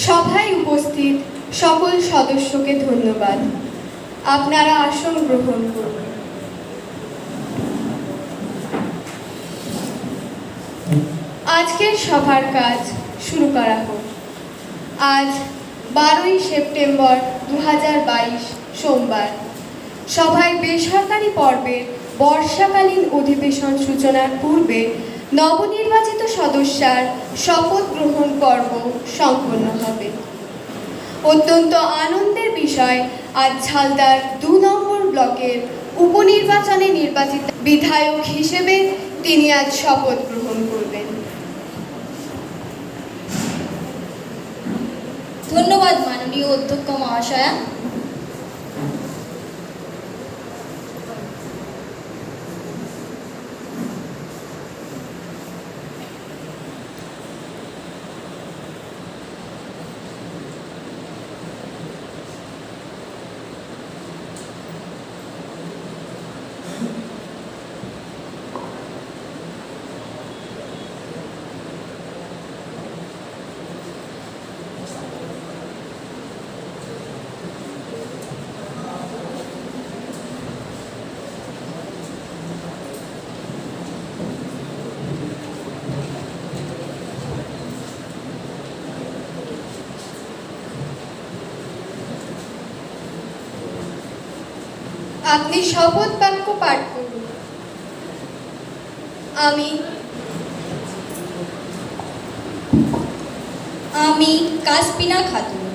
সভায় উপস্থিত সকল সদস্যকে ধন্যবাদ। আপনারা আসন গ্রহণ করুন। আজকের সভার কাজ শুরু করা হোক। আজ 12ই সেপ্টেম্বর 2022 সোমবার সভায় বেসরকারি পর্বের বর্ষাকালীন অধিবেশন সূচনার পূর্বে নবনির্বাচিত সদস্যার শপথ গ্রহণ পর্ব সম্পন্ন হবে। অত্যন্ত আনন্দের বিষয়, আজ ঝালদার 2 নম্বর ব্লকের উপনির্বাচনে নির্বাচিত বিধায়ক হিসেবে তিনি আজ শপথ গ্রহণ করবেন। ধন্যবাদ মাননীয় অধ্যক্ষ মহাশয়া। আপনি শপথ বাক্য পাঠ করুন। আমি কাসপিনা খাতুন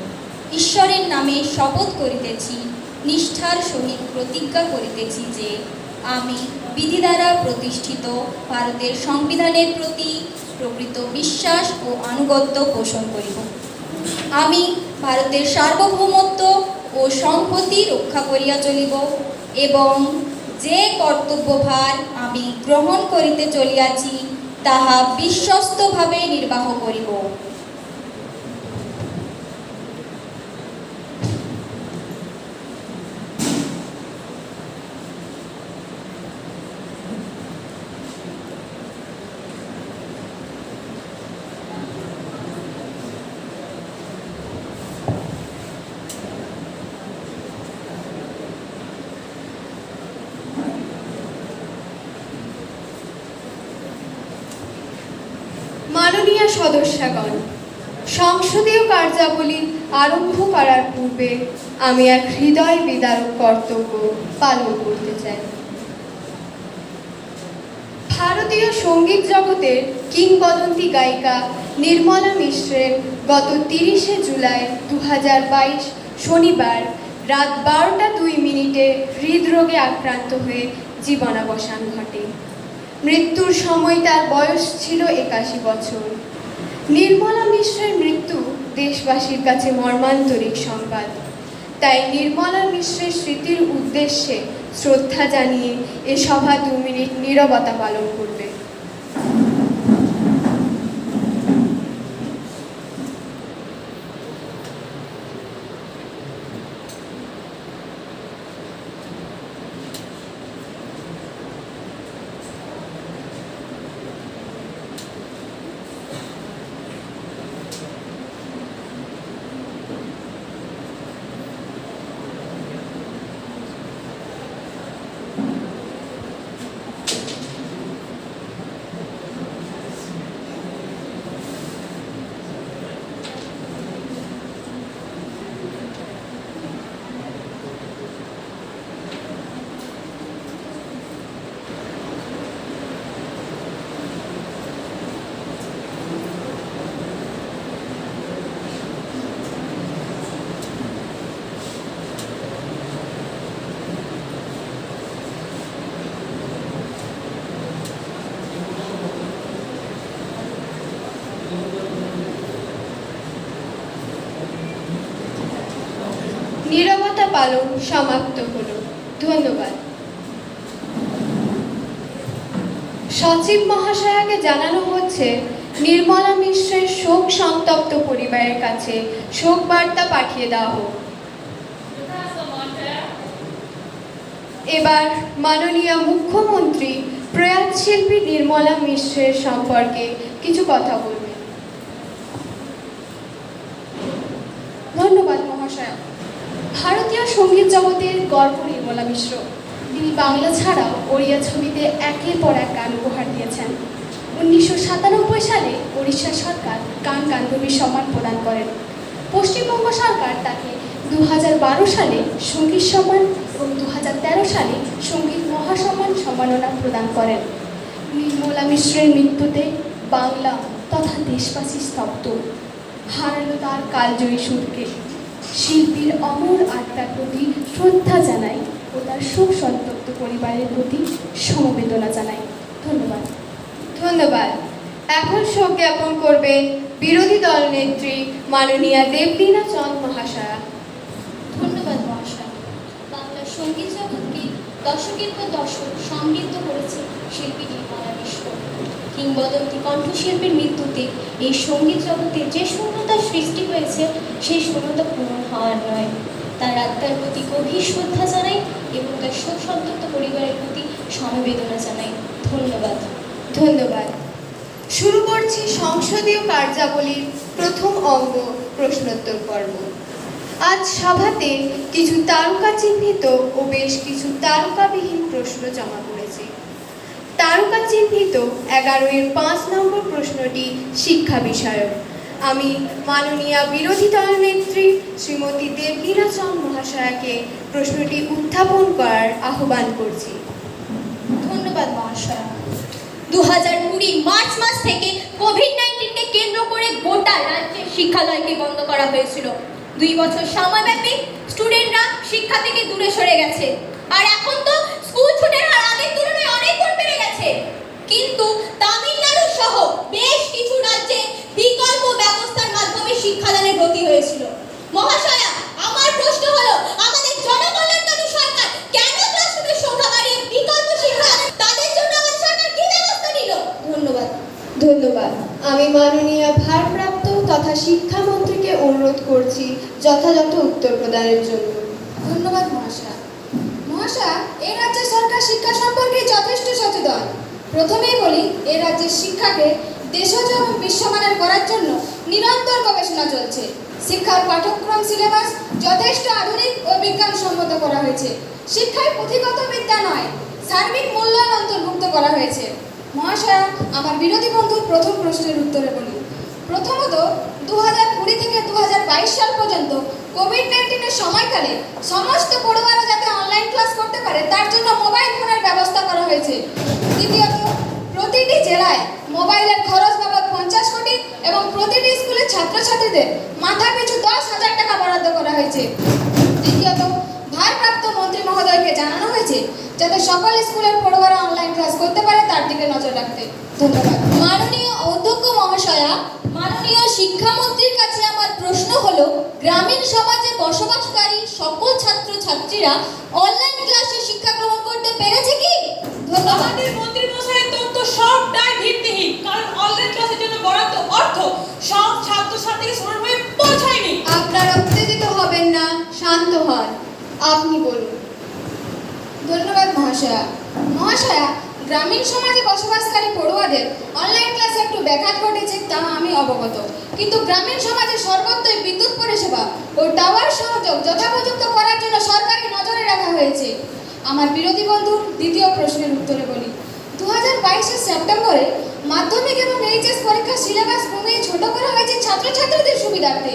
ঈশ্বরের নামে শপথ করিতেছি, নিষ্ঠার সহিত প্রতিজ্ঞা করিতেছি যে আমি বিধি দ্বারা প্রতিষ্ঠিত ভারতের সংবিধানের প্রতি প্রকৃত বিশ্বাস ও আনুগত্য পোষণ করিব। আমি ভারতের সার্বভৌমত্ব ও সংহতি রক্ষা করিয়া চলিব এবং যে কর্তব্যভার আমি গ্রহণ করিতে চলিয়াছি তাহা বিশ্বস্তভাবে নির্বাহ করিব। মাননীয় সদস্যগণ, সংসদীয় কার্যাবলী আরম্ভ করার পূর্বে আমি এক হৃদয় বিদারক কর্তব্য পালন করতে চাই। ভারতীয় সঙ্গীত জগতের কিংবদন্তি গায়িকা নির্মলা মিশ্রের গত 30শে জুলাই 2022 শনিবার রাত 12:02 হৃদরোগে আক্রান্ত হয়ে জীবনাবসান ঘটে। মৃত্যুর সময় তার বয়স ছিল 81 বছর। নির্মলা মিশ্রের মৃত্যু দেশবাসীর কাছে মর্মান্তরিক সংবাদ। তাই নির্মলা মিশ্রের স্মৃতির উদ্দেশ্যে শ্রদ্ধা জানিয়ে এ সভা 2 মিনিট নীরবতা পালন করবে। পালন সমাপ্ত হলো। ধন্যবাদ। সচিব মহাশয়াকে জানানো হচ্ছে নির্মলা মিশ্রের শোক সন্তপ্ত পরিবারের কাছে শোক বার্তা পাঠিয়ে দেওয়া হোক। এবার মাননীয় মুখ্যমন্ত্রী প্রয়াত শিল্পী নির্মলা মিশ্রের সম্পর্কে কিছু কথা বলবেন। ধন্যবাদ মহাশয়া। ভারতীয় সঙ্গীত জগতের গর্ব নির্মলা মিশ্র। তিনি বাংলা ছাড়াও ওড়িয়া ছবিতে একের পর এক গান উপহার দিয়েছেন। 1997 সালে ওড়িশা সরকার গান গান্ধর্বীর সম্মান প্রদান করেন। পশ্চিমবঙ্গ সরকার তাকে 2012 সালে সঙ্গীত সম্মান এবং 2013 সালে সঙ্গীত মহাসম্মান সম্মাননা প্রদান করেন। নির্মলা মিশ্রের মৃত্যুতে বাংলা তথা দেশবাসী স্তব্ধ। হারালো তার কালজয়ী সুরকে। শিল্পীর অমর আত্মার প্রতি শ্রদ্ধা জানাই ও তার শোক সন্তপ্ত পরিবারের প্রতি সমবেদনা জানাই। ধন্যবাদ। ধন্যবাদ। এখন শোক জ্ঞাপন করবেন বিরোধী দল নেত্রী মাননীয়া দেবলীনা চন্দ মহাশয়া। ধন্যবাদ মহাশয়। বাংলার সঙ্গীত জগৎকে দশকের পর দশক সমৃদ্ধ করেছে শিল্পী নির্মলা মিশ্র। কিংবদন্তি কণ্ঠশিল্পীর মৃত্যুতে এই সঙ্গীত জগতে যে শূন্যতার সৃষ্টি হয়েছে সেই শূন্যতা পূরণ হওয়ার নয়। তার আত্মার প্রতি গভীর শ্রদ্ধা জানাই এবং তার শোক সন্তপ্ত পরিবারের প্রতি সমবেদনা জানাই। ধন্যবাদ। ধন্যবাদ। শুরু করছি সংসদীয় কার্যাবলীর প্রথম অঙ্গ প্রশ্নোত্তর পর্ব। আজ সভাতে কিছু তারকা চিহ্নিত ও বেশ কিছু তারকাবিহীন প্রশ্ন জমা পড়েছে। তারকা চিহ্নিত 11-এর 5 নম্বর প্রশ্নটি শিক্ষা বিষয়ক। আমি মাননীয়া বিরোধী দল নেত্রী শ্রীমতী দেবলীনা চন্দ মহাশয়াকে প্রশ্নটি উত্থাপন করার আহ্বান করছি। ধন্যবাদ মহাশয়। 2020 মার্চ মাস থেকে কোভিড-19কে কেন্দ্র করে গোটা রাজ্যের শিক্ষালয়কে বন্ধ করা হয়েছিল। 2 বছর সময়ব্যাপী স্টুডেন্টরা শিক্ষা থেকে দূরে সরে গেছে। আর এখন তো স্কুল ছুটির হার আগের তুলনায় অনেক গুণ বেড়ে গেছে। কিন্তু তামিলনাড়ু সহ বেশ কিছু রাজ্যে বিকল্প ব্যবস্থার মাধ্যমে শিক্ষাদানের গতি হয়েছিল। মহাশয়া, আমার প্রশ্ন হলো, আমাদের জনকল্যাণকামী সরকার কেন ক্লাসরুমের সংখ্যা বাড়িয়ে বিকল্প শিক্ষা তাদের জন্য আমাদের সরকার কি ব্যবস্থা নিল? ধন্যবাদ। ধন্যবাদ। আমি মাননীয় ভারপ্রাপ্ত তথা শিক্ষামন্ত্রীকে অনুরোধ করছি যথাযথ উত্তর প্রদানের জন্য। ধন্যবাদ মহাশয়া। মহাশয়া, এই রাজ্যের সরকার শিক্ষা সম্পর্কে যথেষ্ট সচেতন। প্রথমেই বলি, এই রাজ্যের শিক্ষাকে দেশজ এবং বিশ্বমানের করার জন্য নিরন্তর গবেষণা চলছে। শিক্ষার পাঠ্যক্রম সিলেবাস যথেষ্ট আধুনিক ও বিজ্ঞানসম্মত করা হয়েছে। শিক্ষায় পুঁথিগত বিদ্যা নয়, সার্বিক মূল্যায়ন অন্তর্ভুক্ত করা হয়েছে। মহাশয়া, আমার বিরোধী বন্ধুর প্রথম প্রশ্নের উত্তরে বলি। প্রথমত, 2020 থেকে 2022 সাল পর্যন্ত কোভিড-19-এর সময়কালে সমস্ত পড়ুয়ারা যাতে অনলাইন ক্লাস করতে পারে তার জন্য মোবাইল ফোনের ব্যবস্থা করা হয়েছে। দ্বিতীয়ত, প্রতিটি জেলায় মোবাইলের খরচ বাবদ 50 কোটি এবং প্রতিটি স্কুলের ছাত্রছাত্রীদের মাথাপিছু 10,000 টাকা বরাদ্দ করা হয়েছে। তৃতীয়ত, ভারপ্রাপ্ত মন্ত্রী মহোদয়কে জানানো হয়েছে যাতে সকল স্কুলের পড়ুয়ারা অনলাইন ক্লাস করতে পারে তার দিকে নজর রাখতে। ধন্যবাদ। মাননীয় অধ্যক্ষ মহাশয়া, মাননীয় শিক্ষামন্ত্রীর কাছে আমার প্রশ্ন হলো, গ্রামীণ সমাজে বসবাসকারী সকল ছাত্রছাত্রীরা অনলাইন ক্লাসে শিক্ষা গ্রহণ করতে পেরেছে কি? আমাদের মন্ত্রী মশাইয়ের তথ্য সবটাই ভিত্তিহীন, কারণ অনলাইন ক্লাসের জন্য বরাদ্দ অর্থ সব ছাত্রছাত্রীকে সমানভাবে পৌঁছায়নি। আপনারা উত্তেজিত হবেন না, শান্ত হন। আপনি বলুন। ধন্যবাদ মহাশয়া। মহাশয়া, গ্রামীণ সমাজে বসবাসকারী পড়ুয়াদের অনলাইন ক্লাসে একটু ব্যাঘাত ঘটেছে তা আমি অবগত, কিন্তু গ্রামীণ সমাজে সর্বত্রই বিদ্যুৎ পরিষেবা ও টাওয়ার সংযোগ যথোপযুক্ত করার জন্য সরকারি নজরে রাখা হয়েছে। আমার বিরোধী বন্ধুর দ্বিতীয় প্রশ্নের উত্তরে বলি। 2022 সেপ্টেম্বরে মাধ্যমিক এবং এইচএস পরীক্ষার সিলেবাস কমিয়ে ছোট করা হয়েছে ছাত্রছাত্রীদের সুবিধার্থে।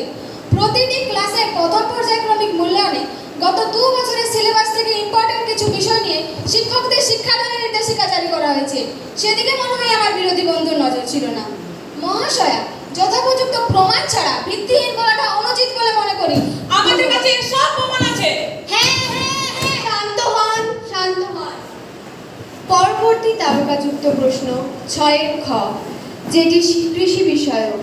প্রতিটি ক্লাসে প্রথম পর্যায়ক্রমিক মূল্যায়নে গত 2 বছরের সিলেবাস থেকে ইম্পর্টেন্ট কিছু বিষয় নিয়ে শিক্ষকদের শিক্ষাদানের নির্দেশিকা জারি করা হয়েছে। সেদিকে মনে হয় আমার বিরোধী বন্ধুর নজর ছিল না। মহাশয়া, যথোপযুক্ত প্রমাণ ছাড়া ভিত্তিহীন বলাটা অনুচিত বলে মনে করি। আমাদের কাছে এর সব প্রমাণ আছে। হ্যাঁ হ্যাঁ হ্যাঁ, শান্ত হন, শান্ত হন। পরবর্তী তারকাযুক্ত প্রশ্ন 6-এর খ, যেটি কৃষি বিষয়ক।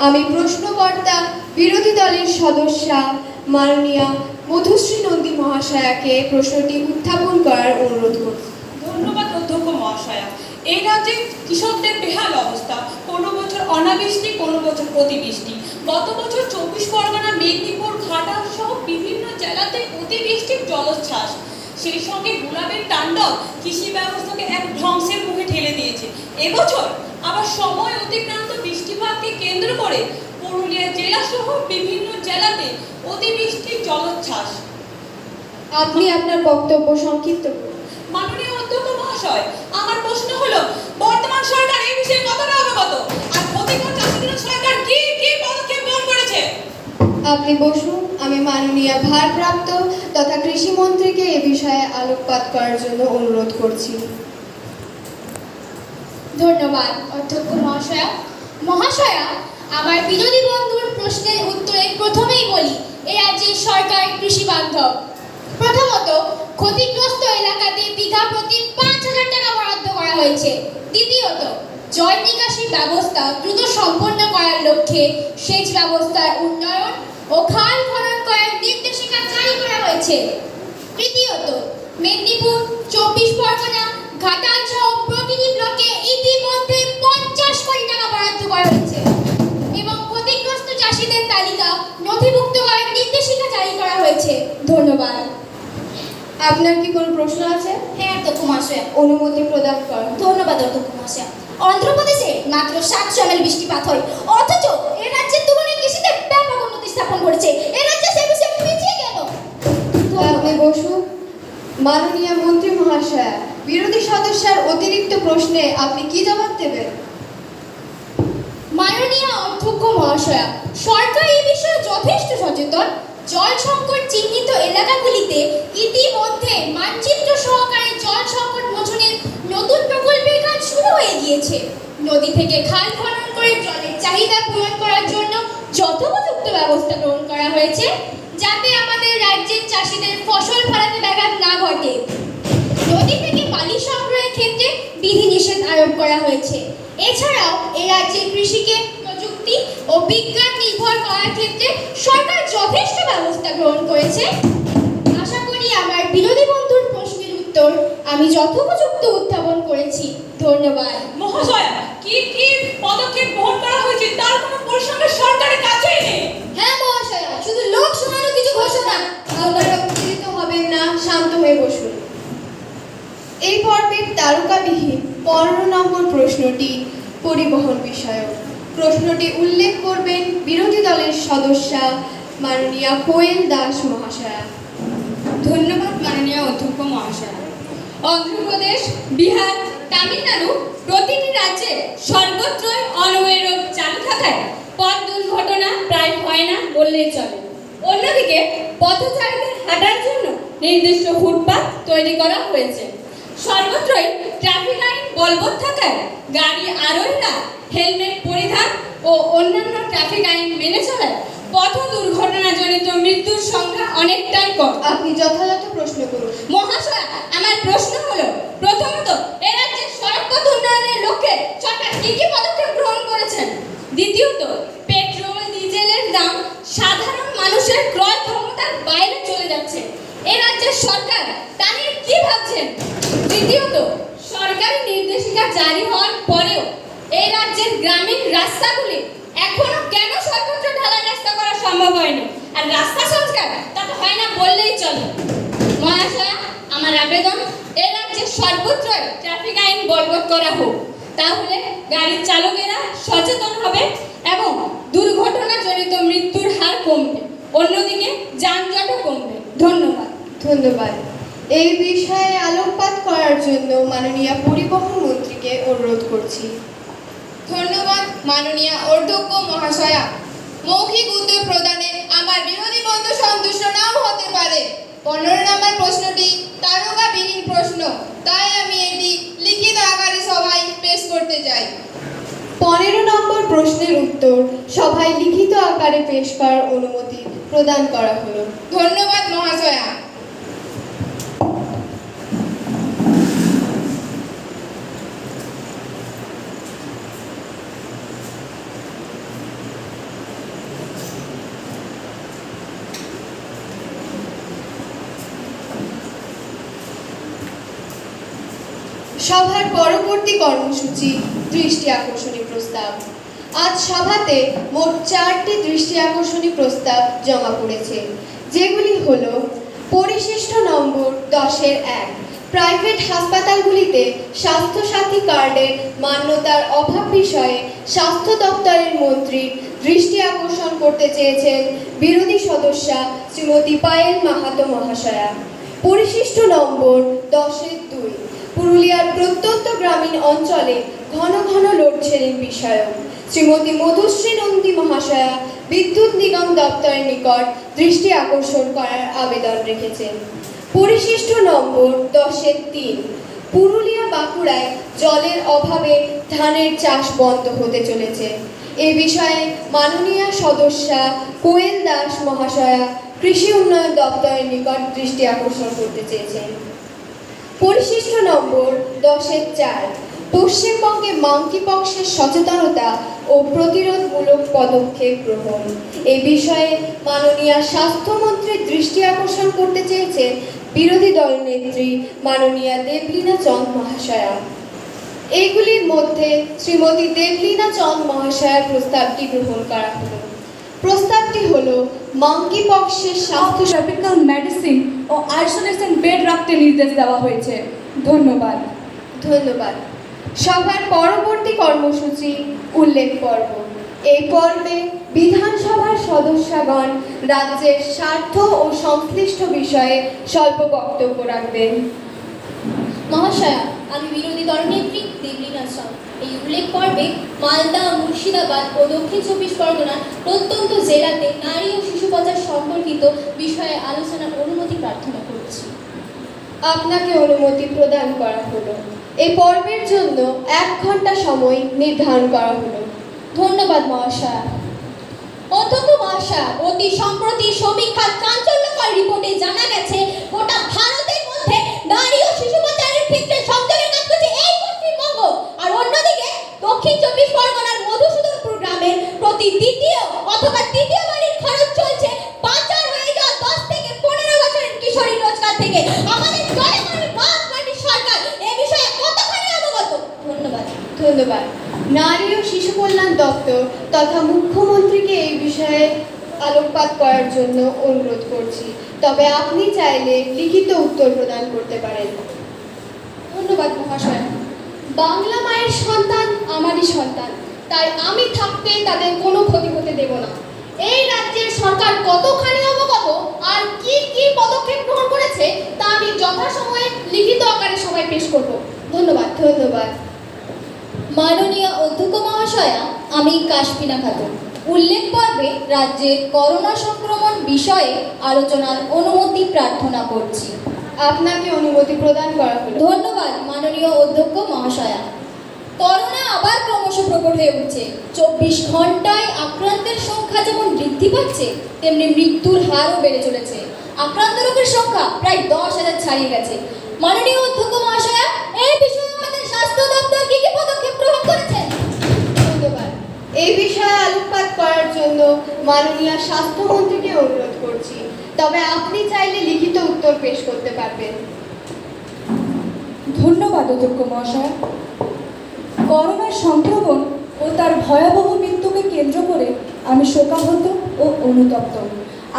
আমি প্রশ্নকর্তা বিরোধী দলের সদস্যা মাননীয়া মধুশ্রী নন্দী মহাশয়াকে প্রশ্নটি উত্থাপন করার অনুরোধ করছি। ধন্যবাদ অধ্যক্ষ মহাশয়া। এই রাজ্যে কৃষকদের বেহাল অবস্থা। কোনো বছর অনাবৃষ্টি, কোনো বছর অতিবৃষ্টি। গত বছর 24 পরগনা, মেদিনীপুর, ঘাটাল সহ বিভিন্ন জেলাতে অতিবৃষ্টির জলোচ্ছ্বাস। সেই সঙ্গে গুলাবের তাণ্ডব কৃষি ব্যবস্থাকে এক ধ্বংসের মুখে ঠেলে দিয়েছে। এবছর আবার সময় অতিক্রান্ত বৃষ্টিপাতকে কেন্দ্র করে পুরুলিয়া জেলা সহ বিভিন্ন জেলাতে অতিবৃষ্টির জলোচ্ছ্বাস। আপনি আপনার বক্তব্য সংক্ষিপ্ত করুন। মাননীয় অধ্যক্ষ মহাশয়, আমার প্রশ্ন হলো, বর্তমান সরকার এই বিষয়ে কতটা অবগত, আর ক্ষতিকর চাষীদের সরকার কি কি পদক্ষেপ গ্রহণ করেছে? আপনি বসুন, আমি মাননীয় ভারপ্রাপ্ত তথা কৃষিমন্ত্রীকে এ বিষয়ে আলোকপাত করার জন্য অনুরোধ করছি। ধন্যবাদ অধ্যক্ষ মহাশয়া। মহাশয়া, আমার বিরোধী বন্ধুর প্রশ্নের উত্তরে প্রথমেই বলি, এ রাজ্যের সরকার কৃষি বান্ধব। প্রথমত, ক্ষতিগ্রস্ত এলাকাতে বিঘা প্রতি 5,000 টাকা বরাদ্দ করা হয়েছে। দ্বিতীয়ত, জল নিকাশি ব্যবস্থা দ্রুত সম্পন্ন করার লক্ষ্যে সেচ ব্যবস্থার উন্নয়ন ও খাল খনন করার নির্দেশিকা জারি করা হয়েছে। তৃতীয়ত, মেদিনীপুর, 24 পরগনা, ঘাটাল সহ প্রতিটি ব্লকে ইতিমধ্যে 50 কোটি টাকা বরাদ্দ করা হয়েছে এবং ক্ষতিগ্রস্ত চাষীদের তালিকা নথিভুক্ত করার নির্দেশিকা জারি করা হয়েছে। ধন্যবাদ। আপনার কি কোনো প্রশ্ন আছে? হ্যাঁ অধ্যক্ষ মহাশয়া। অনুমতি প্রদান করুন। ধন্যবাদ অধ্যক্ষ মহাশয়া। অন্ধ্রপ্রদেশে মাত্র 700 ml বৃষ্টিপাত হয়, অথচ এ রাজ্যের তুলনায় কৃষিতে ব্যাপক উন্নতি স্থাপন করেছে। এ রাজ্যে সে বিষয়ে পিছিয়ে কেন? আপনি বসুন। মাননীয় মন্ত্রী মহাশয়া, বিরোধী সদস্যের অতিরিক্ত প্রশ্নে আপনি কি জবাব দেবেন? মাননীয় অধ্যক্ষ মহাশয়া, সরকার এই বিষয়ে যথেষ্ট সচেতন। জল সংকট চিহ্নিত এলাকাগুলিতে ইতিমধ্যে মানচিত্র সহকারে জল সংকট মোচনের নতুন প্রকল্পের কাজ শুরু হয়ে গিয়েছে। নদী থেকে খাল খনন করে জলের চাহিদা পূরণ করার জন্য যথোপযুক্ত ব্যবস্থা গ্রহণ করা হয়েছে, যাতে আমাদের রাজ্যের চাষিদের ফসল ফলাতে ব্যাঘাত না ঘটে। নদী থেকে বালি সংগ্রহের ক্ষেত্রে বিধিনিষেধ আরোপ করা হয়েছে। এছাড়াও এ রাজ্যের কৃষিকে প্রযুক্তি ও বিজ্ঞান নির্ভর করার ক্ষেত্রে সরকার যথেষ্ট ব্যবস্থা গ্রহণ করেছে। আশা করি আমার বিরোধী বন্ধুর প্রশ্নের উত্তর আমি যথোপযুক্ত উত্থাপন করেছি। ধন্যবাদ। মহাশয়া, কি কি পদক্ষেপ গ্রহণ করা হয়েছে তার কোনো পরিসংখ্যান সরকারের কাছেই নেই। হ্যাঁ মহাশয়া, শুধু লোক শোনানো কিছু ঘোষণা। আপনারা উত্তেজিত হবেন না, শান্ত হয়ে বসুন। এই পর্বের তারকাবিহীন 15 নম্বর প্রশ্নটি পরিবহন বিষয়ক। প্রশ্নটি উল্লেখ করবেন বিরোধী দলের সদস্যা মাননীয়া কোয়েল দাস মহাশয়া। ধন্যবাদ মাননীয় অধ্যক্ষ মহাশয়। অন্ধ্রপ্রদেশ, বিহার, তামিলনাড়ু প্রতিটি রাজ্যে সর্বত্রই অনবরত রোগ চালু থাকায় পথ দুর্ঘটনা প্রায় হয় না বললেই চলে। অন্যদিকে পথচারীদের হাঁটার জন্য নির্দিষ্ট ফুটপাত তৈরি করা হয়েছে। সর্বত্রই ট্রাফিক আইন বলবৎ থাকায় গাড়ি আরোহীরা হেলমেট পরিধান ও অন্যান্য ট্রাফিক আইন মেনে চলায় পথ দুর্ঘটনাজনিত মৃত্যুর সংখ্যা অনেকটাই কম। আপনি যথাযথ প্রশ্ন করুন। মহাশয়, আমার প্রশ্ন হলো, প্রথমত এ রাজ্যের সড়কপথ উন্নয়নের লক্ষ্যে সরকার কি কি পদক্ষেপ গ্রহণ করেছেন? দ্বিতীয়ত, পেট্রোল ডিজেলের দাম সাধারণ মানুষের ক্রয় ক্ষমতার বাইরে চলে যাচ্ছে, এ রাজ্যের সরকার তা নিয়ে কি ভাবছেন? তৃতীয়ত, সরকারি নির্দেশিকা জারি হওয়ার পরেও এই রাজ্যের গ্রামীণ রাস্তাগুলি এখনো কেন সর্বোচ্চ ঢালাই রাস্তা করা সম্ভব হয়নি? আর রাস্তা সংস্কার তা তো হয় না বললেই চলে। মহাশয়া, আমার আবেদন, এ রাজ্যের সর্বত্রই ট্রাফিক আইন বলবৎ করা হোক। তাহলে গাড়ির চালকেরা সচেতন হবে এবং দুর্ঘটনাজনিত মৃত্যুর হার কমবে, অন্যদিকে যানজটও কমবে। ধন্যবাদ। ধন্যবাদ। এই বিষয়ে আলোকপাত করার জন্য মাননীয় পরিবহন মন্ত্রীকে অনুরোধ করছি। ধন্যবাদ মাননীয় অধ্যক্ষ মহাশয়া। মৌখিক উত্তর প্রদানে আমার বিরোধী বন্ধু সন্তুষ্ট নাও হতে পারে। 15 নম্বর প্রশ্নটি তারকাবিহীন প্রশ্ন, তাই আমি এটি লিখিত আকারে সভায় পেশ করতে চাই। 15 নম্বর প্রশ্নের উত্তর সভায় লিখিত আকারে পেশ করার অনুমতি প্রদান করা হলো। ধন্যবাদ মহাশয়া। সভার পরবর্তী কর্মসূচি দৃষ্টি আকর্ষণী প্রস্তাব। আজ সভাতে মোট 4টি দৃষ্টি আকর্ষণী প্রস্তাব জমা পড়েছে, যেগুলি হল পরিশিষ্ট নম্বর 10-1, প্রাইভেট হাসপাতালগুলিতে স্বাস্থ্যসাথী কার্ডের মান্যতার অভাব বিষয়ে স্বাস্থ্য দপ্তরের মন্ত্রীর দৃষ্টি আকর্ষণ করতে চেয়েছেন বিরোধী সদস্যা শ্রীমতী পায়েল মাহাতো মহাশয়া। পরিশিষ্ট নম্বর 10-2, পুরুলিয়ার প্রত্যন্ত গ্রামীণ অঞ্চলে ঘন ঘন লোডশেডিং বিষয়ক শ্রীমতী মধুশ্রী নন্দী মহাশয়া বিদ্যুৎ নিগম দপ্তরের নিকট দৃষ্টি আকর্ষণ করার আবেদন রেখেছেন। পরিশিষ্ট নম্বর 10-3, পুরুলিয়া বাঁকুড়ায় জলের অভাবে ধানের চাষ বন্ধ হতে চলেছে। এ বিষয়ে মাননীয় সদস্যা কোয়েল দাস মহাশয়া কৃষি উন্নয়ন দপ্তরের নিকট দৃষ্টি আকর্ষণ করতে চেয়েছেন। পরিশিষ্ট নম্বর 10-4, পশ্চিমবঙ্গে মাঙ্কি পক্সের সচেতনতা ও প্রতিরোধমূলক পদক্ষেপ গ্রহণ। এই বিষয়ে মাননীয় স্বাস্থ্যমন্ত্রীর দৃষ্টি আকর্ষণ করতে চেয়েছেন বিরোধী দল নেত্রী মাননীয়া দেবলীনা চন্দ মহাশয়া। এইগুলির মধ্যে শ্রীমতী দেবলীনা চন্দ মহাশয়ার প্রস্তাবটি গ্রহণ করা হলো। প্রস্তাবটি হলো মাঙ্কি পক্সের স্বাস্থ্য ট্রপিক্যাল মেডিসিন ও আইসোলেশন বেড রাখতে নির্দেশ দেওয়া হয়েছে। ধন্যবাদ। ধন্যবাদ। সভার পরবর্তী কর্মসূচি উল্লেখ পর্ব। এই পর্বে বিধানসভার সদস্যগণ রাজ্যের স্বার্থ ও সংশ্লিষ্ট বিষয়ে স্বল্প বক্তব্য রাখবেন। মহাশয়া, আমি বিরোধী দলনেত্রী দেবলীনা চন্দ এই উল্লেখ পর্বে মালদা, মুর্শিদাবাদ ও দক্ষিণ 24 পরগনার প্রত্যন্ত জেলাতে নারী ও শিশু পাচার সম্পর্কিত বিষয়ে আলোচনার অনুমতি প্রার্থনা করছি। আপনাকে অনুমতি প্রদান করা হলো। এই পর্বের জন্য 1 ঘন্টা সময় নির্ধারণ করা হলো। ধন্যবাদ মহাশয়া। অধ্যক্ষ মহাশয়া, অতি সম্প্রতি সমীক্ষার চাঞ্চল্যকর রিপোর্টে জানা গেছে গোটা ভারতের মধ্যে নারী ও শিশু পাচারের ক্ষেত্রে সংযোগের কাজ করছে এই পশ্চিমবঙ্গ, আর অন্যদিকে দক্ষিণ 24 পরগনার মধুসূদনপুর গ্রামের প্রতি দ্বিতীয় অথবা তৃতীয় বাড়ির খরচ চলছে পাচার হয়ে যাওয়া 10 থেকে 15 বছরের কিশোরী রোজগার থেকে। আমাদের জনগণের বাম পার্টির সরকার এ বিষয়ে কতখানি অবগত? ধন্যবাদ। ধন্যবাদ। নারী ও শিশু কল্যাণ দপ্তর তথা মুখ্যমন্ত্রীকে এই বিষয়ে আলোকপাত করার জন্য অনুরোধ করছি। তবে আপনি চাইলে লিখিত উত্তর প্রদান করতে পারেন। ধন্যবাদ মহাশয়। বাংলা মায়ের সন্তান আমারই সন্তান, তাই আমি থাকতে তাদের কোনো ক্ষতি হতে দেব না। এই রাজ্যের সরকার কতখানি অবগত আর কি কি পদক্ষেপ গ্রহণ করেছে তা আমি যথাসময়ে লিখিত আকারে সভায় পেশ করব। ধন্যবাদ। ধন্যবাদ। মাননীয় অধ্যক্ষ মহাশয়া, আমি কাশপিনা খাতুন উল্লেখ পর্বে রাজ্যের করোনা সংক্রমণ বিষয়ে আলোচনার অনুমতি প্রার্থনা করছি। আপনাকে অনুমতি প্রদান করা হলো। ধন্যবাদ মাননীয় অধ্যক্ষ মহাশয়া। করোনা আবার ক্রমশ প্রকট হয়ে উঠছে। 24 ঘন্টায় আক্রান্তের সংখ্যা যেমন বৃদ্ধি পাচ্ছে, তেমনি মৃত্যুর হারও বেড়ে চলেছে। আক্রান্ত রোগের সংখ্যা প্রায় 10,000 ছাড়িয়ে গেছে। মাননীয় অধ্যক্ষ মহাশয়া, এই বিষয়ে আমাদের স্বাস্থ্য দপ্তর কি কি পদক্ষেপ গ্রহণ করেছেন? ধন্যবাদ। এই বিষয়ে আলোকপাত করার জন্য মাননীয় স্বাস্থ্যমন্ত্রীকে অনুরোধ করছি। তবে আপনি চাইলে লিখিত উত্তর পেশ করতে পারবেন। ধন্যবাদ অধ্যক্ষ মহাশয়। করোনার সংক্রমণ ও তার ভয়াবহ মৃত্যুকে কেন্দ্র করে আমি শোকাহত ও অনুতপ্ত।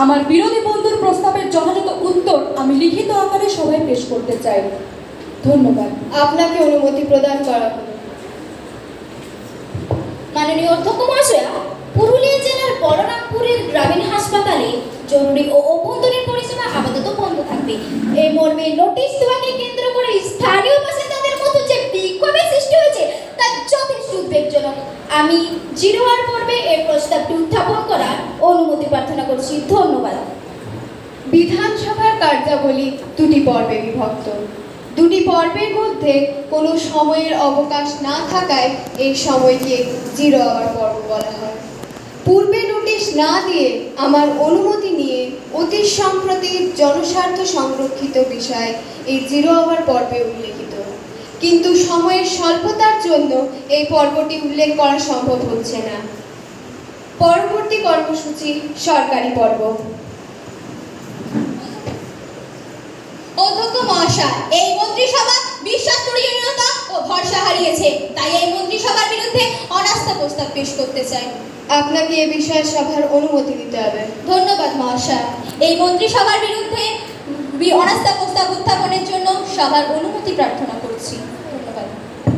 আমার বিরোধী বন্ধুর প্রস্তাবের যথাযথ উত্তর আমি লিখিত আকারে সভায় পেশ করতে চাই। ধন্যবাদ। আপনাকে অনুমতি প্রদান করা হলো। মাননীয় অধ্যক্ষ মহাশয়া, পুরুলিয়া জেলার বলরামপুরের গ্রামীণ হাসপাতালে জরুরি ও অভ্যন্তরীণ পরিষেবা আপাতত বন্ধ থাকবে। এই মর্মে নোটিশ দেওয়াকে কেন্দ্র করে স্থানীয় বাসিন্দাদের মধ্যে যে বিক্ষোভের সৃষ্টি হয়েছে তা যথেষ্ট উদ্বেগজনক। আমি 0 পর্বে এর প্রস্তাবটি উত্থাপন করার অনুমতি প্রার্থনা করছি। ধন্যবাদ। বিধানসভার কার্যাবলী 2টি পর্বে বিভক্ত। 2টি পর্বের মধ্যে কোনো সময়ের অবকাশ না থাকায় এই সময়কে 0 আওয়ার পর্ব বলা হয়। পূর্বে নোটিশ না দিয়ে আমার অনুমতি নিয়ে অতি সম্প্রতি জনস্বার্থ সংরক্ষিত বিষয় এই 0 আওয়ার পর্বে উল্লেখিত, কিন্তু সময়ের স্বল্পতার জন্য এই পর্বটি উল্লেখ করা সম্ভব হচ্ছে না। পরবর্তী কর্মসূচি সরকারি পর্ব। অধ্যক্ষ মহাশয়, এই মন্ত্রিসভা বিশ্বাস প্রয়োজনীয়তা ও ভরসা হারিয়েছে। তাই এই মন্ত্রিসভার বিরুদ্ধে অনাস্থা প্রস্তাব পেশ করতে চাই। আপনাকে এ বিষয়ে সভার অনুমতি দিতে হবে। ধন্যবাদ মহাশয়। এই মন্ত্রিসভার বিরুদ্ধে অনাস্থা প্রস্তাব উত্থাপনের জন্য সভার অনুমতি প্রার্থনা করছি। ধন্যবাদ।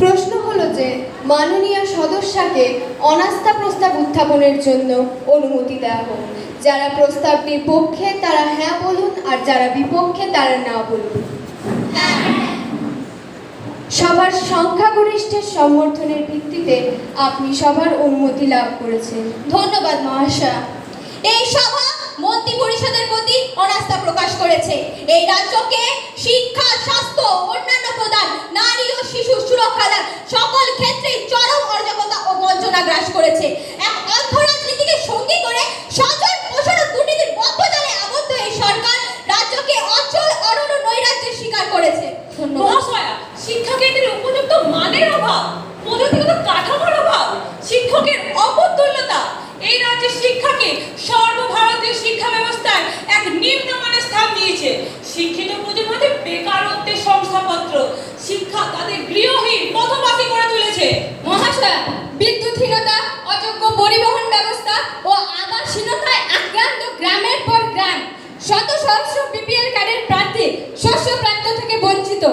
প্রশ্ন হলো যে মাননীয় সদস্যকে অনাস্থা প্রস্তাব উত্থাপনের জন্য অনুমতি দেওয়া হোক। যারা প্রস্তাবটির পক্ষে তারা হ্যাঁ বলুন, আর যারা বিপক্ষে তারা না বলুন। সবার সংখ্যাগরিষ্ঠের সমর্থনের ভিত্তিতে আপনি সবার অনুমতি লাভ করেছেন। ধন্যবাদ মহাশয়। এই সভা মন্ত্রী পরিষদের প্রতি অনাস্থা প্রকাশ করেছে। এই রাজ্যকে শিক্ষা, স্বাস্থ্য, অন্যান্য প্রদান, নারী ও শিশু সুরক্ষা দান সকল ক্ষেত্রে চরম অরাজকতা ও বঞ্চনা গ্রাস করেছে। এক অন্ধ রাজনীতিকে সঙ্গী করে সজল পোষণ ও দুর্নীতির বদ্ধজালে আবদ্ধ এই সরকার রাজ্যকে অচল অরণ্য নৈরাজ্যের শিকার করেছে। ধন্যবাদ। মহাশয়া, শিক্ষা কেন্দ্রের উপযুক্ত মানের অভাব, পদ্ধতিগত কাঠামোর অভাব, শিক্ষকের অপতুল্যতা এই রাজ্যের শিক্ষাকে সর্বভারতীয় শিক্ষা ব্যবস্থায় এক নিম্নমানের স্থান দিয়েছে। শিক্ষিত প্রজন্মদের বেকারত্বের শংসাপত্র, শিক্ষা তাদের গৃহহীন পথবাসী করে তুলেছে। মহাশয়, বিদ্যুৎহীনতা, অযোগ্য পরিবহন ব্যবস্থা ও আবাসহীনতায় আক্রান্ত গ্রামের পর গ্রাম, শত সহস্র বিপিএল কার্ডের প্রার্থী শস্য প্রান্ত থেকে বঞ্চিত।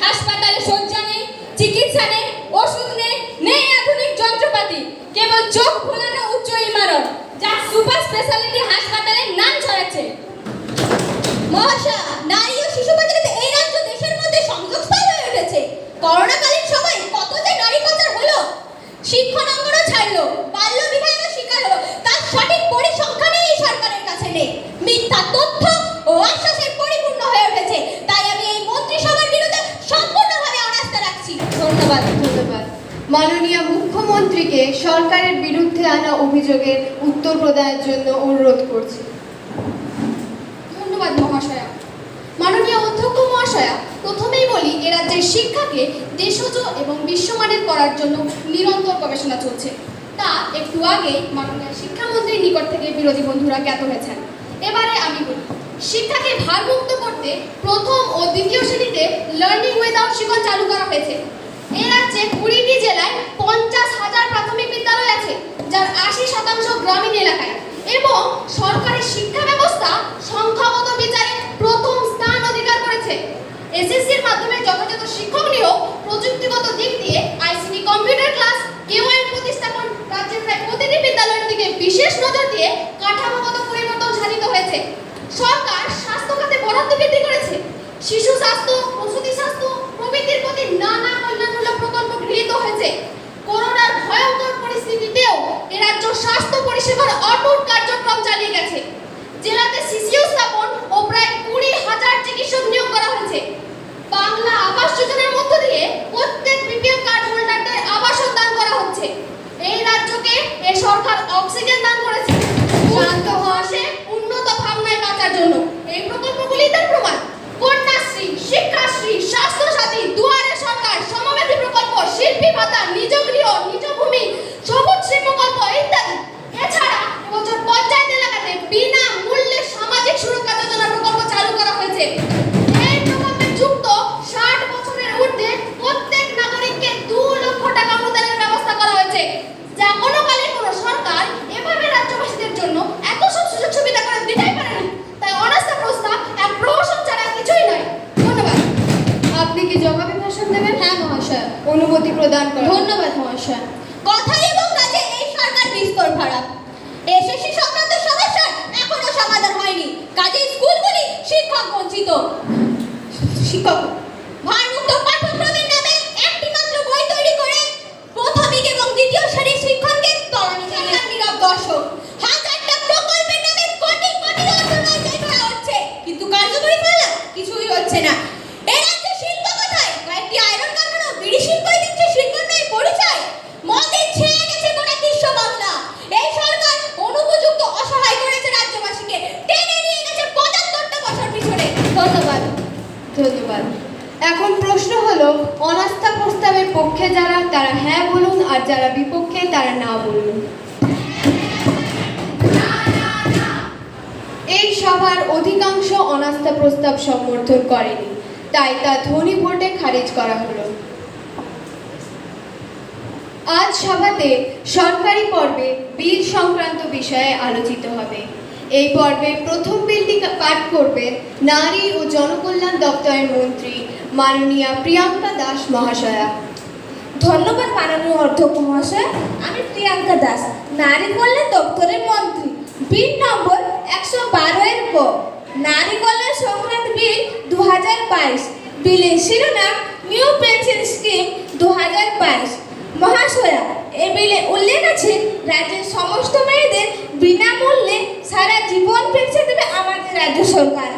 হাসপাতালে শয্যা নেই, চিকিৎসা নেই, ওষুধ নেই, নেই আধুনিক যন্ত্রপাতি, কেবল চোখ ভোলানো উচ্চ ইমারত যা সুপার স্পেশালিটি হাসপাতালের নাম ছড়াচ্ছে। মহাশয়, নারী ও শিশু পাচারিতে এই রাজ্য দেশের মধ্যে সংযোগস্থল হয়ে উঠেছে। করোনাকালীন সময় কত যে নারী পাচার হলো, শিক্ষণ অঙ্গনও ছাড়লো, বাল্য বিবাহের শিকার হলো, তার সঠিক পরিসংখ্যান এই সরকারের কাছে নেই। মিথ্যা তথ্য ও আশ্বাসের পরিপূর্ণ হয়ে উঠেছে। তাই আমি এই মন্ত্রিসভার বিরুদ্ধে সম্পূর্ণভাবে অনাস্থা রাখছি। ধন্যবাদ। ধন্যবাদ। মাননীয় মুখ্যমন্ত্রীকে সরকারের বিরুদ্ধে আনা অভিযোগের উত্তর প্রদানের জন্য অনুরোধ করছি। ধন্যবাদ মহাশয়া। মাননীয় অধ্যক্ষ মহাশয়া, প্রথমেই বলি এ রাজ্যের শিক্ষাকে দেশজ এবং বিশ্বমানের করার জন্য নিরন্তর গবেষণা চলছে। তা একটু আগে মাননীয় শিক্ষামন্ত্রীর নিকট থেকে বিরোধী বন্ধুরা জ্ঞাত হয়েছেন। এবারে আমি বলি, শিক্ষাকে ভারমুক্ত করতে প্রথম ও দ্বিতীয় শ্রেণীতে লার্নিং উইদাউট শিখন চালু করা হয়েছে। এ রাজ্যে 20টি জেলায় 50,000 প্রাথমিক বিদ্যালয় আছে, যার 80% গ্রামীণ এলাকায়, এবং সরকারি শিক্ষা ব্যবস্থা সংখ্যাগত বিচারে প্রথম স্থান অধিকার করেছে। এসএসসির মাধ্যমে যথাযথ শিক্ষক নিয়োগ, প্রযুক্তিগত দিক দিয়ে আইসিটি কম্পিউটার ক্লাস, কেওয়াইএল প্রতিস্থাপন, রাজ্যের প্রায় প্রতিটি বিদ্যালয়ের দিকে বিশেষ নজর দিয়ে কাঠামোগত পরিবর্তন সাধিত হয়েছে। সরকার স্বাস্থ্য খাতে বরাদ্দ বৃদ্ধি করেছে। শিশু স্বাস্থ্য, প্রসূতি স্বাস্থ্য প্রভৃতির প্রতি নানা কল্যাণমূলক প্রকল্প গৃহীত হয়েছে। করোনার ভয়ঙ্কর পরিস্থিতিতেও এ রাজ্য স্বাস্থ্য পরিষেবার অটুট কার্যক্রম চালিয়ে গেছে। জেলাতে সিসিউ স্থাপন ও প্রায় 20,000 চিকিৎসক নিয়োগ করা হয়েছে। বাংলা আবাস যোজনার মধ্য দিয়ে প্রত্যেক বিপিএল কার্ড হোল্ডারদের আবাসন দান করা হচ্ছে। এই রাজ্যকে এ সরকার অক্সিজেন দান করেছে শান্ত হওয়াসে উন্নত ভাবনায় বাঁচার জন্য। এই প্রকল্পগুলি তার প্রমাণ। কন্যাশ্রী, শিক্ষাশ্রী, স্বাস্থ্যসাথী, দুয়ারে সরকার, সমবেতী প্রকল্প, শিল্পী ভাতা, নিজ গৃহ, নিজ ভূমি, সবুজ শ্রী প্রকল্প ইত্যাদি। এছাড়া এবছর পঞ্চায়েত এলাকাতে বিনা মূল্যে সামাজিক সুরক্ষা যোজনা প্রকল্প চালু করা হয়েছে। এই প্রকল্পে যুক্ত 60 বছরের ঊর্ধ্বে প্রত্যেক নাগরিককে 2 লক্ষ টাকা অনুদানের ব্যবস্থা করা হয়েছে, যা কোনো কালে কোনো সরকার এভাবে রাজ্যবাসীদের জন্য এত সব সুযোগ সুবিধা করে দিতেই পারেনি। তাই অনাস্থা প্রস্তাব এক প্রহসন ছাড়া কিছুই নয়। ধন্যবাদ। আপনি কি জবাবি ভাষণ দেবেন? হ্যাঁ মহাশয়। অনুমতি প্রদান করুন। ধন্যবাদ মহাশয়। কথাই এবং কাজে এই সরকার বিস্তর ভাড়া। এসএসসি সংক্রান্ত সমস্যার এখনো সমাধান হয়নি। কাজে স্কুলগুলি শিক্ষক বঞ্চিত। শিক্ষক ভারমুক্ত পাঠ্যক্রমের নামে একটি মাত্র বই তৈরি করে প্রাথমিক এবং দ্বিতীয় শ্রেণীর শিক্ষককে তলানি চালান নীরব দর্শক। হাজারটা প্রকল্পের নামে কোটি কোটি অর্থ নয় করা হচ্ছে, কিন্তু কার্যকরী ফল কিছুই হচ্ছে না। এই রাজ্যে শিল্প কোথায়? কয়েকটি আয়রন কারখানা, বিড়ি শিল্পই দিচ্ছে শিল্পের পরিচয়। মদের ছেয়ে গেছে গোটা বিশ্ব বাংলা। এই সরকার অনুপযুক্ত অসহায় করেছে রাজ্যবাসীকে, টেনে নিয়ে গেছে 75টা বছর পিছনে। ধন্যবাদ। ধন্যবাদ। এখন প্রশ্ন হলো, অনাস্থা প্রস্তাবের পক্ষে যারা তারা হ্যাঁ বলুন, আর যারা বিপক্ষে তারা না বলুন। এই সভার অধিকাংশ অনাস্থা প্রস্তাব সমর্থন করেনি। তাই তা ধ্বনি ভোটে খারিজ করা হলো। আজ সভাতে সরকারি পর্বে বিল সংক্রান্ত বিষয়ে আলোচিত হবে। এই পর্বের প্রথম বিলটি পাঠ করবেন নারী ও জনকল্যাণ দপ্তরের মন্ত্রী মাননীয়া প্রিয়াঙ্কা দাস মহাশয়া। ধন্যবাদ মাননীয় অধ্যক্ষ মহাশয়। আমি প্রিয়াঙ্কা দাস, নারী কল্যাণ দপ্তরের মন্ত্রী। বিল নম্বর 112 ক, নারী কল্যাণ সংক্রান্ত বিল 2022। বিলের শিরোনাম নিউ পেনশন স্কিম 2022। মহাশয়া, এই বিলে উল্লেখ আছে রাজ্যের সমস্ত মেয়েদের বিনামূল্যে সারা জীবন পেনশন দেবে আমাদের রাজ্য সরকার।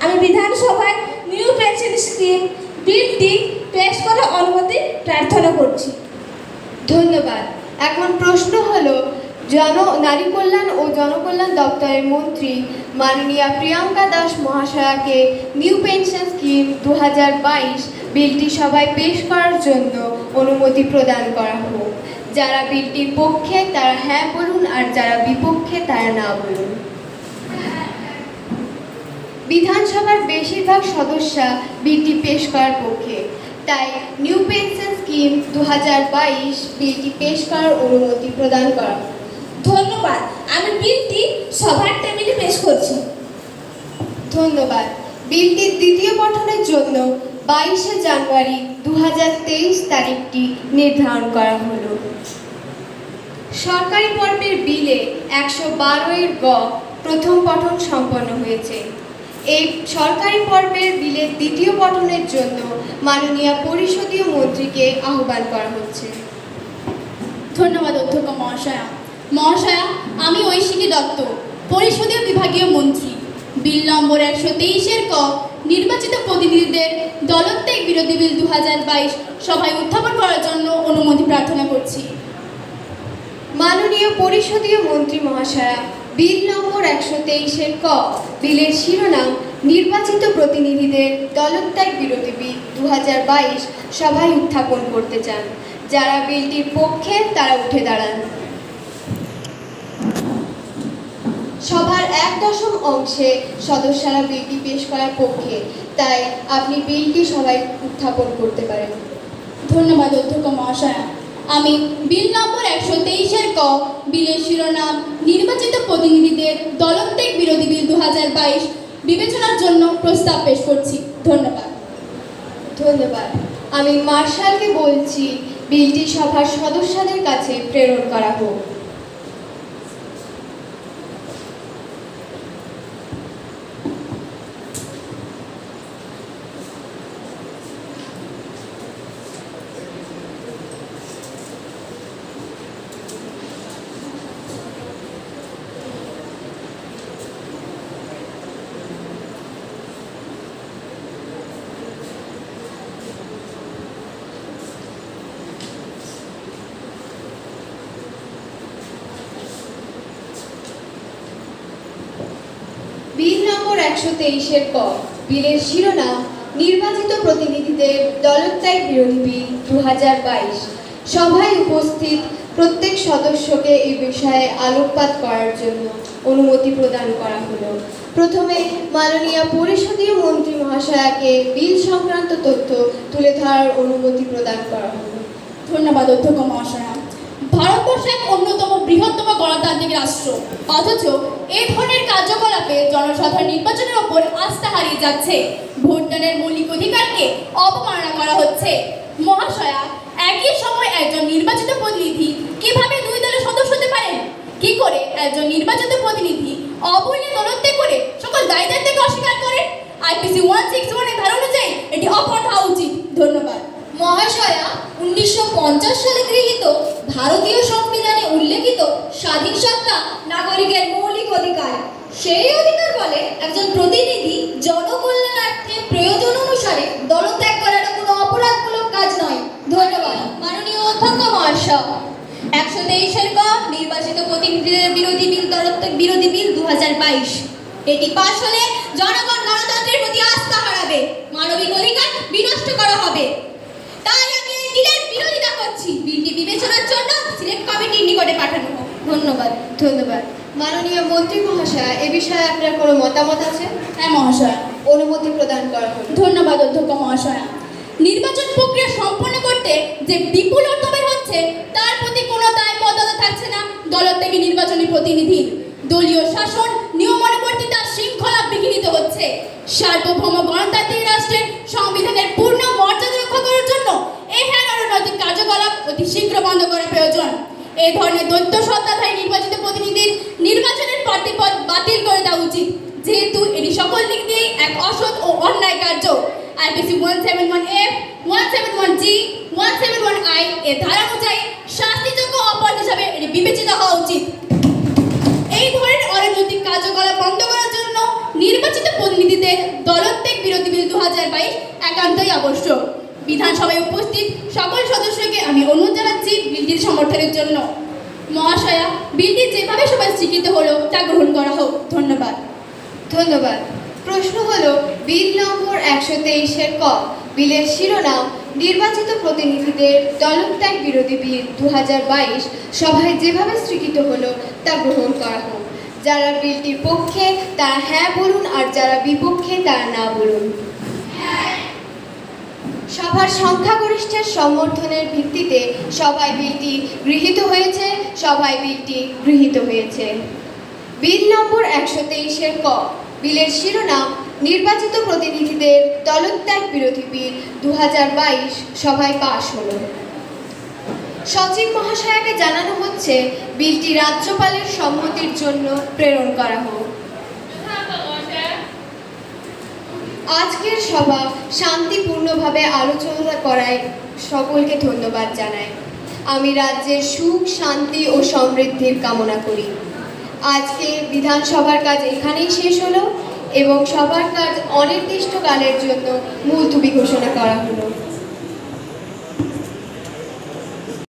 আমি বিধানসভায় নিউ পেনশন স্কিম বিলটি পেশ করার অনুমতি প্রার্থনা করছি। ধন্যবাদ। এখন প্রশ্ন হলো, নারী কল্যাণ ও জনকল্যাণ দপ্তরের মন্ত্রী মাননীয়া প্রিয়াঙ্কা দাস মহাশয়াকে নিউ পেনশন স্কিম 2022 বিলটি সভায় পেশ করার জন্য অনুমতি প্রদান করা হোক। যারা বিলটির পক্ষে তারা হ্যাঁ বলুন, আর যারা বিপক্ষে তারা না বলুন। বিধানসভার বেশিরভাগ সদস্যা বিলটি পেশ করার পক্ষে, তাই নিউ পেনশন স্কিম 2022 বিলটি পেশ করার অনুমতি প্রদান করা হোক। ধন্যবাদ। আমি বিলটি সভার টেবিলে পেশ করছি। ধন্যবাদ। বিলটির দ্বিতীয় পঠনের জন্য 22শে জানুয়ারি 2023 তারিখটি নির্ধারণ করা হলো। সরকারি পর্বের বিলে 112 গ প্রথম পঠন সম্পন্ন হয়েছে। এই সরকারি পর্বের বিলের দ্বিতীয় পঠনের জন্য মাননীয় পরিষদীয় মন্ত্রীকে আহ্বান করা হচ্ছে। ধন্যবাদ অধ্যক্ষ মহাশয়া। মহাশয়া, আমি ঐশিকী দত্ত, পরিষদীয় বিভাগীয় মন্ত্রী। বিল নম্বর 123 ক, নির্বাচিত প্রতিনিধিদের দলত্যাগ বিরোধী বিল 2022 সভায় উত্থাপন করার জন্য অনুমতি প্রার্থনা করছি। মাননীয় পরিষদীয় মন্ত্রী মহাশয়া, বিল নম্বর 123 ক, বিলের শিরোনাম নির্বাচিত প্রতিনিধিদের দলত্যাগ বিরোধী বিল 2022 সভায় উত্থাপন করতে চান। যারা বিলটির পক্ষে তারা উঠে দাঁড়ান। সভার 1/10 অংশে সদস্যরা বিলটি পেশ করার পক্ষে, তাই আপনি বিলটি সবাই উত্থাপন করতে পারেন। ধন্যবাদ অধ্যক্ষ মহাশয়া। আমি বিল নম্বর 123 ক, বিলের শিরোনাম নির্বাচিত প্রতিনিধিদের দলত্যাগ বিরোধী বিল 2022 বিবেচনার জন্য প্রস্তাব পেশ করছি। ধন্যবাদ। ধন্যবাদ। আমি মার্শালকে বলছি বিলটি সভার সদস্যদের কাছে প্রেরণ করা হোক। বিল নম্বর 123 ক, বিলের শিরোনাম নির্বাচিত প্রতিনিধিদের দলত্যাগ বিরোধী বিল 2022 সভায় উপস্থিত প্রত্যেক সদস্যকে এই বিষয়ে আলোকপাত করার জন্য অনুমতি প্রদান করা হলো। প্রথমে মাননীয় পরিষদীয় মন্ত্রী মহাশয়াকে বিল সংক্রান্ত তথ্য তুলে ধরার অনুমতি প্রদান করা হলো। ধন্যবাদ অধ্যক্ষ মহাশয়া। ভারতবর্ষ এক অন্যতম বৃহত্তম গণতান্ত্রিক রাষ্ট্র, অথচ এই ধরনের কার্যকলাপে জনসাধারণ নির্বাচনের ওপর আস্থা হারিয়ে যাচ্ছে। ভোটদানের মৌলিক অধিকারকে অবমাননা করা হচ্ছে। মহাশয়া, একই সময় একজন নির্বাচিত প্রতিনিধি কিভাবে দুই দলের সদস্য হতে পারেন? কি করে একজন নির্বাচিত প্রতিনিধি অবৈধ দলত্যাগ করে সকল দায় দায়িত্বকে অস্বীকার করেন? আইপিসি 161 এর ধারা অনুযায়ী এটি অপরাধ হওয়া উচিত। ধন্যবাদ। মহাশয়া, 1950 সালে গৃহীত ভারতীয় সংবিধানে উল্লেখিত স্বাধীন সত্তা নাগরিকের মৌলিক অধিকার। সেই অধিকার বলে একজন প্রতিনিধি জনকল্যাণার্থে প্রয়োজন অনুসারে দলত্যাগ করাটা কোনো অপরাধমূলক কাজ নয়। ধন্যবাদ। মাননীয় অধ্যক্ষ মহাশয়, 123 ক, নির্বাচিত প্রতিনিধিদের বিরোধী বিল দলত্যাগ বিরোধী বিল 2022 এটি পাশ হলে জনগণ গণতন্ত্রের প্রতি আস্থা হারাবে, মানবিক অধিকার বিনষ্ট করা হবে। তাই আমি এই বিলের বিরোধিতা করছি। বিলটি বিবেচনার জন্য সিলেক্ট কমিটির নিকটে পাঠানো হোক। ধন্যবাদ। ধন্যবাদ। মাননীয় মন্ত্রী মহাশয়, এ বিষয়ে আপনার কোনো মতামত আছে? হ্যাঁ মহাশয়া, অনুমতি প্রদান করা হলো। ধন্যবাদ অধ্যক্ষ মহাশয়া। নির্বাচন প্রক্রিয়া সম্পন্ন করতে যে বিপুল অর্থ ব্যয় হচ্ছে তার প্রতি কোনো দায়বদ্ধতা থাকছে না দলত্যাগী নির্বাচনী প্রতিনিধি। দলীয় শাসন নিয়মানুবর্তিতা শৃঙ্খলা বিঘ্নিত হচ্ছে। সার্বভৌম গণতান্ত্রিক রাষ্ট্রের সংবিধানের পূর্ণ মর্যাদা রক্ষা করার জন্য এই রাজনৈতিক কার্যকলাপ অতি শীঘ্র বন্ধ করা প্রয়োজন। এই ধরনের দৈত্য সত্তাধারী নির্বাচিত প্রতিনিধির নির্বাচনের প্রার্থীপদ বাতিল করে দেওয়া উচিত, যেহেতু এটি সকল দিক দিয়ে এক অসৎ ও অন্যায় কার্য। IPC 171F, 171G, 171I এর ধারা অনুযায়ী শাস্তিযোগ্য অপরাধ হিসাবে এটি বিবেচিত হওয়া উচিত। এই ধরনের অরাজনৈতিক কার্যকলাপ বন্ধ করার জন্য নির্বাচিত প্রতিনিধিদের দলত্যাগ বিরোধী বিল 2022 একান্তই আবশ্যক। বিধানসভায় উপস্থিত সকল সদস্যকে আমি অনুরোধ জানাচ্ছি বিলটির সমর্থনের জন্য। মহাশয়া, বিলটি যেভাবে সবাই স্বীকৃত হলো তা গ্রহণ করা হোক। ধন্যবাদ। ধন্যবাদ। প্রশ্ন হলো বিল নম্বর 123-এর ক। বিলের শিরোনাম নির্বাচিত প্রতিনিধিদের দলত্যাগ বিরোধী বিল 2022 সভায় যেভাবে স্বীকৃত হলো তা গ্রহণ করা হোক। যারা বিলটির পক্ষে তারা হ্যাঁ বলুন, আর যারা বিপক্ষে তারা না বলুন। সভার সংখ্যাগরিষ্ঠের সমর্থনের ভিত্তিতে সভায় বিলটি গৃহীত হয়েছে। সভায় বিলটি গৃহীত হয়েছে। বিল নম্বর 123-এর ক। বিলের শিরোনাম নির্বাচিত প্রতিনিধিদের দলত্যাগ বিরোধী বিল 2022 সভায় পাশ হলো। সচিব মহাশয়াকে জানানো হচ্ছে বিলটি রাজ্যপালের সম্মতির জন্য প্রেরণ করা হোক। আজকের সভা শান্তিপূর্ণভাবে আলোচনা করায় সকলকে ধন্যবাদ জানাই। আমি রাজ্যের সুখ, শান্তি ও সমৃদ্ধির কামনা করি। আজকে বিধানসভার কাজ এখানেই শেষ হলো এবং সবার কাজ অনির্দিষ্টকালের জন্য মুলতবি ঘোষণা করা হলো।